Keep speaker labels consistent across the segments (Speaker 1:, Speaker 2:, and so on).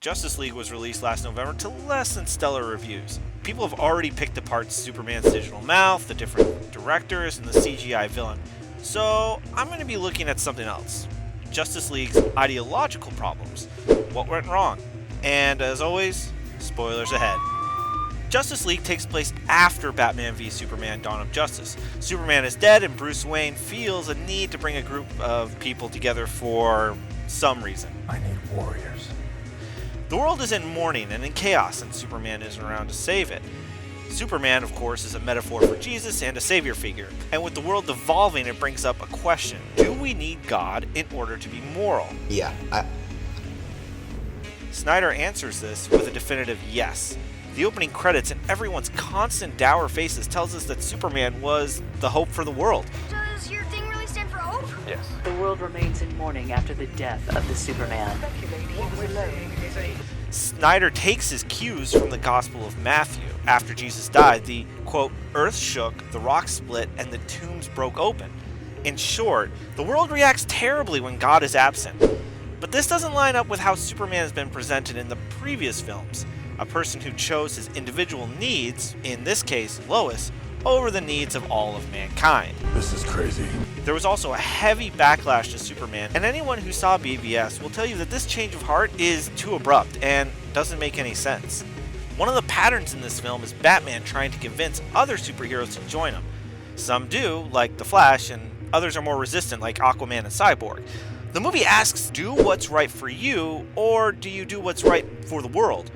Speaker 1: Justice League was released last November to less than stellar reviews. People have already picked apart Superman's digital mouth, the different directors, and the CGI villain. So I'm going to be looking at something else. Justice League's ideological problems. What went wrong? And as always, spoilers ahead. Justice League takes place after Batman v Superman: Dawn of Justice. Superman is dead and Bruce Wayne feels a need to bring a group of people together for some reason.
Speaker 2: I need warriors.
Speaker 1: The world is in mourning and in chaos, and Superman isn't around to save it. Superman, of course, is a metaphor for Jesus and a savior figure, and with the world evolving, it brings up a question. Do we need God in order to be moral?
Speaker 3: Yeah,
Speaker 1: Snyder answers this with a definitive yes. The opening credits and everyone's constant dour faces tells us that Superman was the hope for the world.
Speaker 4: Does your thing really stand for hope?
Speaker 2: Yes.
Speaker 5: The world remains in mourning after the death of the Superman.
Speaker 1: Snyder takes his cues from the Gospel of Matthew. After Jesus died, the, quote, earth shook, the rocks split, and the tombs broke open. In short, the world reacts terribly when God is absent. But this doesn't line up with how Superman has been presented in the previous films. A person who chose his individual needs, in this case Lois, over the needs of all of mankind.
Speaker 2: This is crazy.
Speaker 1: There was also a heavy backlash to Superman, and anyone who saw BVS will tell you that this change of heart is too abrupt and doesn't make any sense. One of the patterns in this film is Batman trying to convince other superheroes to join him. Some do, like The Flash, and others are more resistant, like Aquaman and Cyborg. The movie asks, do what's right for you, or do you do what's right for the world?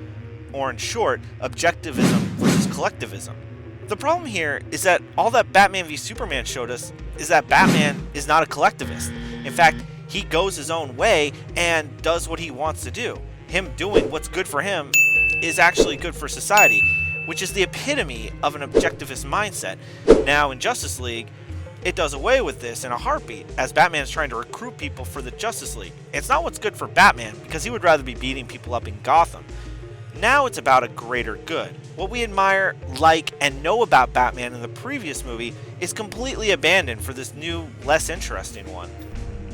Speaker 1: Or in short, Objectivism versus Collectivism. The problem here is that all that Batman v Superman showed us is that Batman is not a collectivist. In fact, he goes his own way and does what he wants to do. Him doing what's good for him is actually good for society, which is the epitome of an objectivist mindset. Now in Justice League, it does away with this in a heartbeat, as Batman is trying to recruit people for the Justice League. It's not what's good for Batman, because he would rather be beating people up in Gotham. Now it's about a greater good. What we admire, like, and know about Batman in the previous movie is completely abandoned for this new, less interesting one.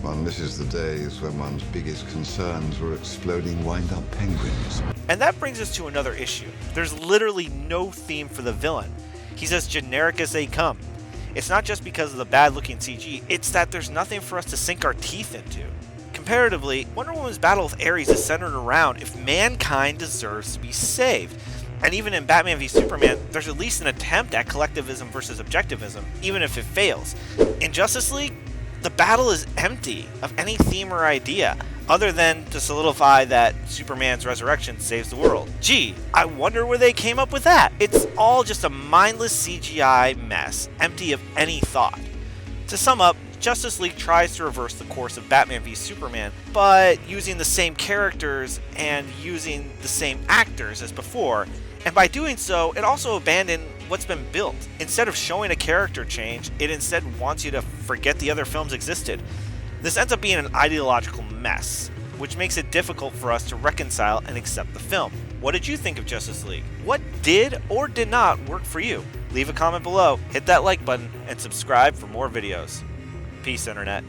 Speaker 6: One misses the days when one's biggest concerns were exploding wind-up penguins.
Speaker 1: And that brings us to another issue. There's literally no theme for the villain. He's as generic as they come. It's not just because of the bad-looking CG, it's that there's nothing for us to sink our teeth into. Comparatively, Wonder Woman's battle with Ares is centered around if mankind deserves to be saved. And even in Batman v Superman, there's at least an attempt at collectivism versus objectivism, even if it fails. In Justice League, the battle is empty of any theme or idea, other than to solidify that Superman's resurrection saves the world. Gee, I wonder where they came up with that. It's all just a mindless CGI mess, empty of any thought. To sum up, Justice League tries to reverse the course of Batman v Superman, but using the same characters and using the same actors as before, and by doing so, it also abandoned what's been built. Instead of showing a character change, it instead wants you to forget the other films existed. This ends up being an ideological mess, which makes it difficult for us to reconcile and accept the film. What did you think of Justice League? What did or did not work for you? Leave a comment below, hit that like button, and subscribe for more videos. Peace, Internet.